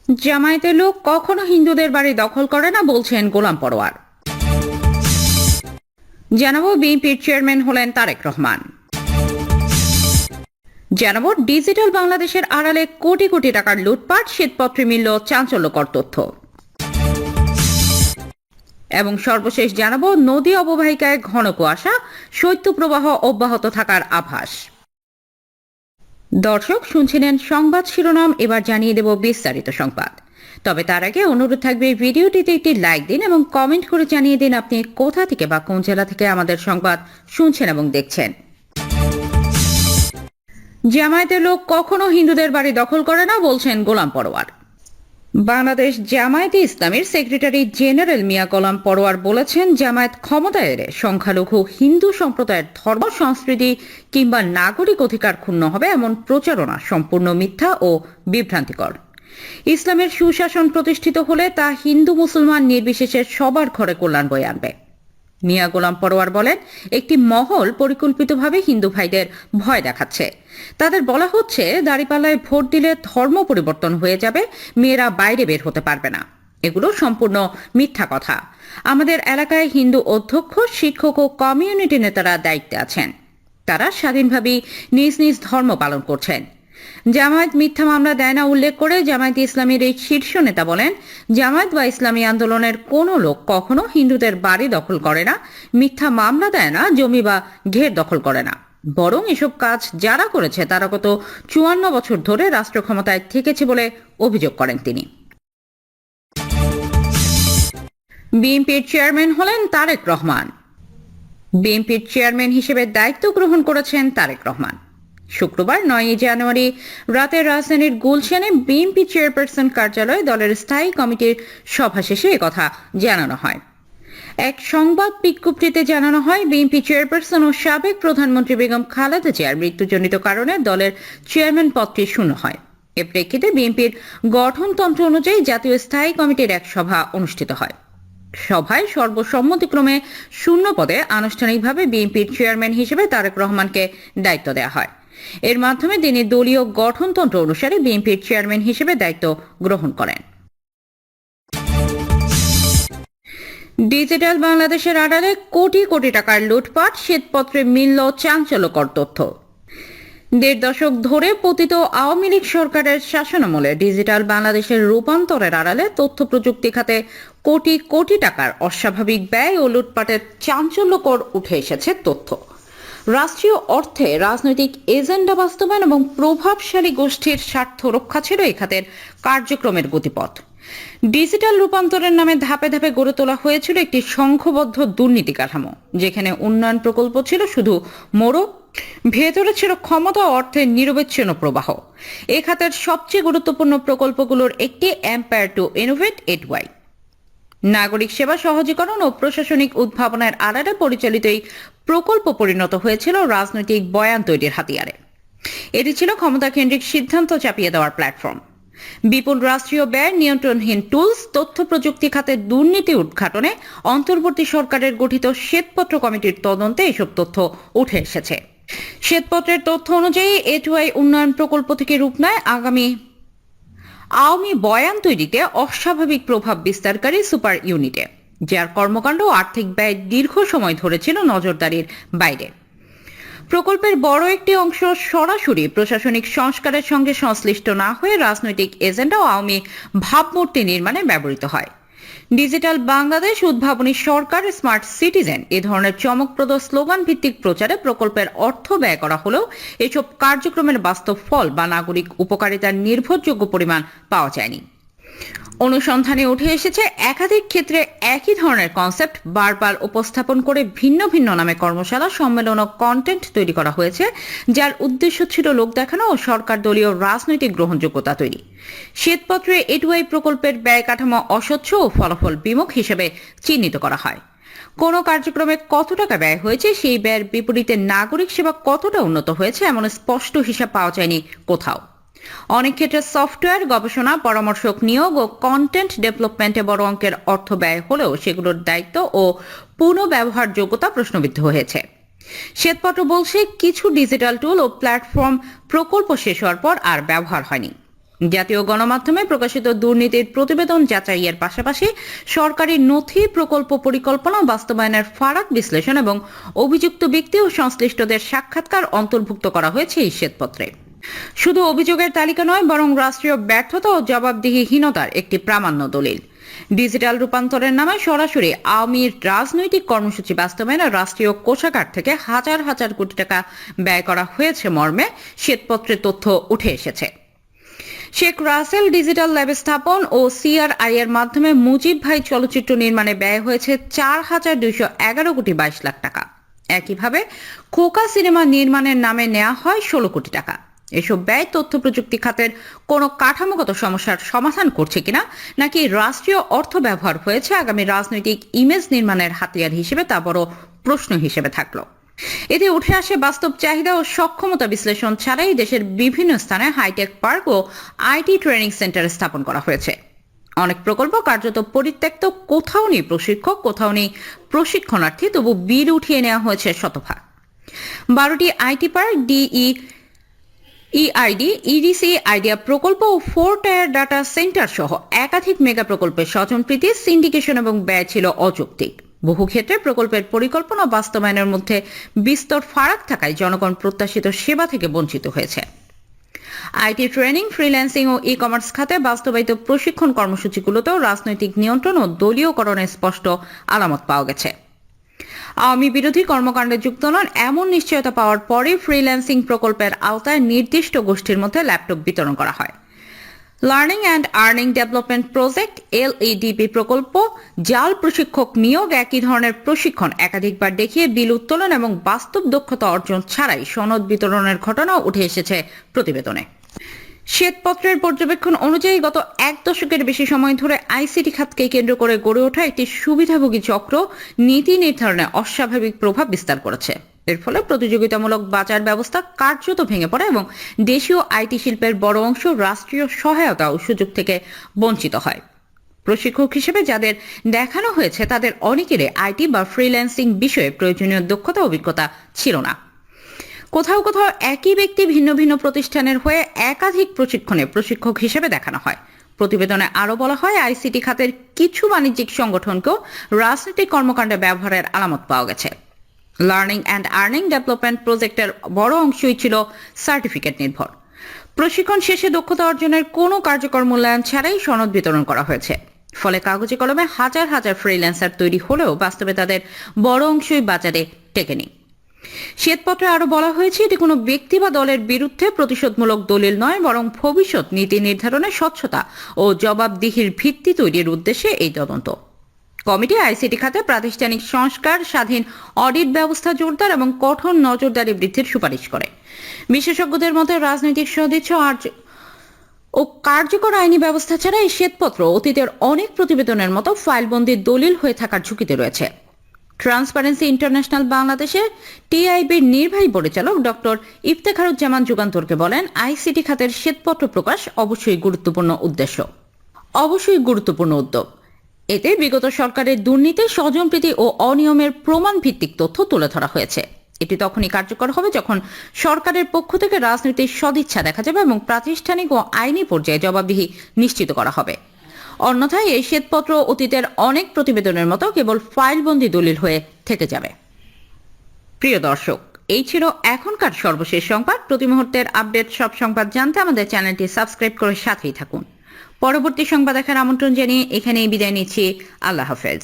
জামায়াতের লোক কখনো হিন্দুদের বাড়ি দখল করে না বলছেন গোলাম পরোয়ার। জানাবো বিএনপির চেয়ারম্যান হলেন তারেক রহমান। জানাবো ডিজিটাল বাংলাদেশের আড়ালে কোটি কোটি টাকার লুটপাট, শ্বেতপত্রে মিলল চাঞ্চল্যকর তথ্য। এবং সর্বশেষ জানাবো নদী অববাহিকায় ঘন কুয়াশা, শৈত্যপ্রবাহ অব্যাহত থাকার আভাস। দর্শক শুনছিলেন সংবাদ শিরোনাম, এবার জানিয়ে দেব বিস্তারিত সংবাদ। তবে তার আগে অনুরোধ থাকবে ভিডিওটিতে একটি লাইক দিন এবং কমেন্ট করে জানিয়ে দিন আপনি কোথা থেকে বা কোন জেলা থেকে আমাদের সংবাদ শুনছেন এবং দেখছেন। জামায়াতের লোক কখনো হিন্দুদের বাড়ি দখল করে না বলছেন গোলাম পরোয়ার। বাংলাদেশ জামায়াতে ইসলামীর সেক্রেটারি জেনারেল মিয়া গোলাম পরোয়ার বলেছেন, জামায়াত ক্ষমতায় এলে সংখ্যালঘু হিন্দু সম্প্রদায়ের ধর্ম, সংস্কৃতি কিংবা নাগরিক অধিকার ক্ষুণ্ণ হবে এমন প্রচারণা সম্পূর্ণ মিথ্যা ও বিভ্রান্তিকর। ইসলামের সুশাসন প্রতিষ্ঠিত হলে তা হিন্দু মুসলমান নির্বিশেষে সবার ঘরে কল্যাণ বয়ে আনবে। মিয়া গোলাম পরোয়ার বলেন, একটি মহল পরিকল্পিতভাবে হিন্দু ভাইদের ভয় দেখাচ্ছে। তাদের বলা হচ্ছে দাঁড়িপাল্লায় ভোট দিলে ধর্ম পরিবর্তন হয়ে যাবে, মেয়েরা বাইরে বের হতে পারবে না। এগুলো সম্পূর্ণ মিথ্যা কথা। আমাদের এলাকায় হিন্দু অধ্যক্ষ, শিক্ষক ও কমিউনিটি নেতারা দায়িত্বে আছেন। তারা স্বাধীনভাবে নিজ নিজ ধর্ম পালন করছেন। জামায়াত মিথ্যা মামলা দেয় না উল্লেখ করে জামায়াত ইসলামীর এই শীর্ষ নেতা বলেন, জামায়াত বা ইসলামী আন্দোলনের কোনো লোক কখনো হিন্দুদের বাড়ি দখল করে না, মিথ্যা মামলা দেয় না, জমি বা ঘের দখল করে না। বরং এসব কাজ যারা করেছে তারা গত ৫৪ বছর ধরে রাষ্ট্র ক্ষমতায় থেকেছে বলে অভিযোগ করেন তিনি। বিএনপির চেয়ারম্যান হলেন তারেক রহমান। বিএনপির চেয়ারম্যান হিসেবে দায়িত্ব গ্রহণ করেছেন তারেক রহমান। শুক্রবার ৯ জানুয়ারি রাতে রাজধানীর গুলশানে বিএনপি চেয়ারপারসন কার্যালয়ে দলের স্থায়ী কমিটির সভা শেষে একথা জানানো হয়। এক সংবাদ বিজ্ঞপ্তিতে জানানো হয়, বিএনপি চেয়ারপারসন ও সাবেক প্রধানমন্ত্রী বেগম খালেদা জিয়ার মৃত্যুজনিত কারণে দলের চেয়ারম্যান পদটি শূন্য হয়। এ প্রেক্ষিতে বিএনপির গঠনতন্ত্র অনুযায়ী জাতীয় স্থায়ী কমিটির এক সভা অনুষ্ঠিত হয়। সভায় সর্বসম্মতিক্রমে শূন্য পদে আনুষ্ঠানিকভাবে বিএনপির চেয়ারম্যান হিসেবে তারেক রহমানকে দায়িত্ব দেওয়া হয়। এর মাধ্যমে তিনি দলীয় গঠনতন্ত্র অনুসারে বিএনপির চেয়ারম্যান হিসেবে দায়িত্ব গ্রহণ করেন। ডিজিটাল বাংলাদেশের আড়ালে কোটি কোটি টাকার লুটপাট, শ্বেতপত্রে মিলল চাঞ্চল্যকর তথ্য। ১.৫ দশক ধরে পতিত আওয়ামী লীগ সরকারের শাসনামলে ডিজিটাল বাংলাদেশের রূপান্তরের আড়ালে তথ্য প্রযুক্তি খাতে কোটি কোটি টাকার অস্বাভাবিক ব্যয় ও লুটপাটের চাঞ্চল্যকর উঠে এসেছে তথ্য। রাষ্ট্রীয় অর্থে রাজনৈতিক এজেন্ডা বাস্তবায়ন এবং প্রভাবশালী গোষ্ঠীর স্বার্থ রক্ষা ছিল এই খাতের কার্যক্রমের গতিপথ। ডিজিটাল রূপান্তরের নামে ধাপে ধাপে গড়ে তোলা হয়েছিল একটি সংঘবদ্ধ দুর্নীতি কাঠামো, যেখানে উন্নয়ন প্রকল্প ছিল শুধু মোড়ক, ভেতরে ছিল ক্ষমতা ও অর্থের নিরবচ্ছিন্ন প্রবাহ। এ খাতের সবচেয়ে গুরুত্বপূর্ণ প্রকল্পগুলোর একটি এম্পায়ার টু ইনোভেট এডওয়াই। নাগরিক সেবা সহজীকরণ ও প্রশাসনিক উদ্ভাবনের আড়ালে পরিচালিত এই প্রকল্প পরিণত হয়েছিল রাজনৈতিক বয়ান তৈরির হাতিয়ারে। এটি ছিল ক্ষমতা কেন্দ্রিক সিদ্ধান্ত চাপিয়ে দেওয়ার প্ল্যাটফর্ম। বিপুল রাষ্ট্রীয় ব্যয়, নিয়ন্ত্রণহীন টুলস, তথ্য প্রযুক্তি খাতে দুর্নীতি উদ্ঘাটনে অন্তর্বর্তী সরকারের গঠিত শ্বেতপত্র কমিটির তদন্তে এসব তথ্য উঠে এসেছে। শ্বেতপত্রের তথ্য অনুযায়ী এটুআই উন্নয়ন প্রকল্প থেকে রূপ নেয় আওয়ামী বয়ান তৈরিতে অস্বাভাবিক প্রভাব বিস্তারকারী সুপার ইউনিটে, যার কর্মকাণ্ড ও আর্থিক ব্যয় দীর্ঘ সময় ধরে ছিল নজরদারির বাইরে। প্রকল্পের বড় একটি অংশ সরাসরি প্রশাসনিক সংস্কারের সঙ্গে সংশ্লিষ্ট না হয়ে রাজনৈতিক এজেন্ডা ও আওয়ামী ভাবমূর্তি নির্মাণে ব্যবহৃত হয়। ডিজিটাল বাংলাদেশ, উদ্ভাবনী সরকার, স্মার্ট সিটিজেন এ ধরনের চমকপ্রদ স্লোগান ভিত্তিক প্রচারে প্রকল্পের অর্থ ব্যয় করা হলেও এসব কার্যক্রমের বাস্তব ফল বা নাগরিক উপকারিতার নির্ভরযোগ্য পরিমাণ পাওয়া যায়নি। অনুসন্ধানে উঠে এসেছে, একাধিক ক্ষেত্রে একই ধরনের কনসেপ্ট বারবার উপস্থাপন করে ভিন্ন ভিন্ন নামে কর্মশালা, সম্মেলন ও কন্টেন্ট তৈরি করা হয়েছে, যার উদ্দেশ্য ছিল লোক দেখানো ও সরকার দলীয় রাজনৈতিক গ্রহণযোগ্যতা তৈরি। শ্বেতপত্রে এটুআই প্রকল্পের ব্যয় কাঠামো অস্বচ্ছ ও ফলাফল বিমুখ হিসেবে চিহ্নিত করা হয়। কোন কার্যক্রমে কত টাকা ব্যয় হয়েছে, সেই ব্যয়ের বিপরীতে নাগরিক সেবা কতটা উন্নত হয়েছে এমন স্পষ্ট হিসাব পাওয়া যায়নি কোথাও। অনেক ক্ষেত্রে সফটওয়্যার, গবেষণা, পরামর্শক নিয়োগ ও কন্টেন্ট ডেভেলপমেন্টে বড় অঙ্কের অর্থ ব্যয় হলেও সেগুলোর দায়িত্ব ও পুনঃব্যবহারযোগ্যতা প্রশ্নবিদ্ধ হয়েছে। শ্বেতপত্র বলছে, কিছু ডিজিটাল টুল ও প্ল্যাটফর্ম প্রকল্প শেষ হওয়ার পর আর ব্যবহার হয়নি। জাতীয় গণমাধ্যমে প্রকাশিত দুর্নীতির প্রতিবেদন যাচাইয়ের পাশাপাশি সরকারি নথি, প্রকল্প পরিকল্পনা ও বাস্তবায়নের ফারাক বিশ্লেষণ এবং অভিযুক্ত ব্যক্তি ও সংশ্লিষ্টদের সাক্ষাৎকার অন্তর্ভুক্ত করা হয়েছে এই শ্বেতপত্রে। শুধু অভিযোগের তালিকা নয়, বরং রাষ্ট্রীয় ব্যর্থতা ও জবাবদিহিহীনতার একটি প্রামাণ্য দলিল। ডিজিটাল রূপান্তরের নামে সরাসরি আওয়ামীর রাজনৈতিক কর্মসূচি বাস্তবায়নে রাষ্ট্রীয় কোষাগার থেকে হাজার হাজার কোটি টাকা ব্যয় করা হয়েছে মর্মে শ্বেতপত্রের তথ্য উঠে এসেছে। শেখ রাসেল ডিজিটাল ল্যাব স্থাপন ও সিআরআই এর মাধ্যমে মুজিব ভাই চলচ্চিত্র নির্মাণে ব্যয় হয়েছে 4,211 কোটি 22 লাখ টাকা। একইভাবে খোকা সিনেমা নির্মাণের নামে নেওয়া হয় 16 কোটি টাকা। এসব ব্যয় তথ্য প্রযুক্তি খাতের কোনো কাঠামোগত সমস্যার সমাধান করছে কিনা, নাকি রাষ্ট্রীয় অর্থ ব্যবহার হয়েছে আগামী রাজনৈতিক ইমেজ নির্মাণের হাতিয়ার হিসেবে, তা বড় প্রশ্ন হিসেবে থাকলো। এতে উঠে আসে বাস্তব চাহিদা ও সক্ষমতা বিশ্লেষণ ছাড়াই দেশের বিভিন্ন স্থানে হাইটেক পার্ক ও আইটি ট্রেনিং সেন্টার স্থাপন করা হয়েছে। অনেক প্রকল্প কার্যত পরিত্যক্ত, কোথাও নেই প্রশিক্ষক, কোথাও নেই প্রশিক্ষণার্থী, তবু বিল উঠিয়ে নেওয়া হয়েছে শতভাগ। 12টি IT park, EID, EDC, idea প্রকল্প ও 4 টায়ার ডাটা সেন্টার সহ একাধিক মেগা প্রকল্পের স্বজনপ্রীতি, সিন্ডিকেশন এবং ব্যয় ছিল অযৌক্তিক। বহু ক্ষেত্রে প্রকল্পের পরিকল্পনা বাস্তবায়নের মধ্যে বিস্তর ফারাক থাকায় জনগণ প্রত্যাশিত সেবা থেকে বঞ্চিত হয়েছে। আইটি ট্রেনিং, ফ্রিল্যান্সিং ও ই কমার্স খাতে বাস্তবায়িত প্রশিক্ষণ কর্মসূচিগুলোতেও রাজনৈতিক নিয়ন্ত্রণ ও দলীয়করণের স্পষ্ট আলামত পাওয়া গেছে। আওয়ামী বিরোধী কর্মকাণ্ডে যুক্ত নন এমন নিশ্চয়তা পাওয়ার পরে ফ্রিল্যান্সিং প্রকল্পের আওতায় নির্দিষ্ট গোষ্ঠীর মধ্যে ল্যাপটপ বিতরণ করা হয়। Learning and earning development project, এলইডিপি প্রকল্প, জাল প্রশিক্ষক নিয়োগ, একই ধরনের প্রশিক্ষণ একাধিকবার দেখিয়ে বিল উত্তোলন এবং বাস্তব দক্ষতা অর্জন ছাড়াই সনদ বিতরণের ঘটনাও উঠে এসেছে প্রতিবেদনে। শ্বেতপত্রের পর্যবেক্ষণ অনুযায়ী গত 1 দশকের বেশি সময় ধরে আইসিটি খাতকে কেন্দ্র করে গড়ে ওঠা একটি সুবিধাভোগী চক্র নীতি নির্ধারণে অস্বাভাবিক প্রভাব বিস্তার করেছে। এর ফলে প্রতিযোগিতামূলক বাজার ব্যবস্থা কার্যত ভেঙে পড়ে এবং দেশীয় আইটি শিল্পের বড় অংশ রাষ্ট্রীয় সহায়তা ও সুযোগ থেকে বঞ্চিত হয়। প্রশিক্ষক হিসেবে যাদের দেখানো হয়েছে তাদের অনেকেরই আইটি বা ফ্রিল্যান্সিং বিষয়ে প্রয়োজনীয় দক্ষতা অভিজ্ঞতা ছিল না। কোথাও কোথাও একই ব্যক্তি ভিন্ন ভিন্ন প্রতিষ্ঠানের হয়ে একাধিক প্রশিক্ষণে প্রশিক্ষক হিসেবে দেখানো হয়। প্রতিবেদনে আরো বলা হয়, আইসিটি খাতের কিছু বাণিজ্যিক সংগঠনকেও রাজনৈতিক কর্মকাণ্ডে ব্যবহারের আলামত পাওয়া গেছে। লার্নিং অ্যান্ড আর্নিং ডেভেলপমেন্ট প্রজেক্টের বড় অংশই ছিল সার্টিফিকেট নির্ভর। প্রশিক্ষণ শেষে দক্ষতা অর্জনের কোনো কার্যকর মূল্যায়ন ছাড়াই সনদ বিতরণ করা হয়েছে। ফলে কাগজে কলমে হাজার হাজার ফ্রিল্যান্সার তৈরি হলেও বাস্তবে তাদের বড় অংশই বাজারে টেকেনি। শ্বেতপত্রে আরো বলা হয়েছে, এটি কোনো ব্যক্তি বা দলের বিরুদ্ধে প্রতিশোধমূলক দলিল নয়, বরং ভবিষ্যৎ নীতি নির্ধারণে স্বচ্ছতা ও জবাবদিহির ভিত্তি তৈরির উদ্দেশ্যে এই তদন্ত। কমিটি আইসিটি খাতে প্রাতিষ্ঠানিক সংস্কার, স্বাধীন অডিট ব্যবস্থা জোরদার এবং কঠোর নজরদারি বৃদ্ধির সুপারিশ করে। বিশেষজ্ঞদের মতে রাজনৈতিক সদিচ্ছা ও কার্যকর আইনি ব্যবস্থা ছাড়া এই শ্বেতপত্র অতীতের অনেক প্রতিবেদনের মতো ফাইলবন্দি দলিল হয়ে থাকার ঝুঁকিতে রয়েছে। ট্রান্সপারেন্সি ইন্টারন্যাশনাল বাংলাদেশের টিআইবির নির্বাহী পরিচালক ডক্টর ইফতেখারুজ্জামান যুগান্তরকে বলেন, আইসিটি খাতের শ্বেতপত্র প্রকাশ অবশ্যই গুরুত্বপূর্ণ উদ্যোগ। এতে বিগত সরকারের দুর্নীতি, স্বজনপ্রীতি ও অনিয়মের প্রমাণ ভিত্তিক তথ্য তুলে ধরা হয়েছে। এটি তখনই কার্যকর হবে যখন সরকারের পক্ষ থেকে রাজনৈতিক সদিচ্ছা দেখা যাবে এবং প্রাতিষ্ঠানিক ও আইনি পর্যায়ে জবাবদিহি নিশ্চিত করা হবে। অন্যথায় এই শ্বেতপত্র অতীতের অনেক প্রতিবেদনের মতো কেবল ফাইলবন্দি দলিল হয়ে থেকে যাবে। প্রিয় দর্শক, এই ছিল এখনকার সর্বশেষ সংবাদ। প্রতি মুহূর্তের আপডেট সব সংবাদ জানতে আমাদের চ্যানেলটি সাবস্ক্রাইব করে সাথেই থাকুন। পরবর্তী সংবাদ দেখার আমন্ত্রণ জানিয়ে এখানেই বিদায় নিচ্ছি। আল্লাহ হাফেজ।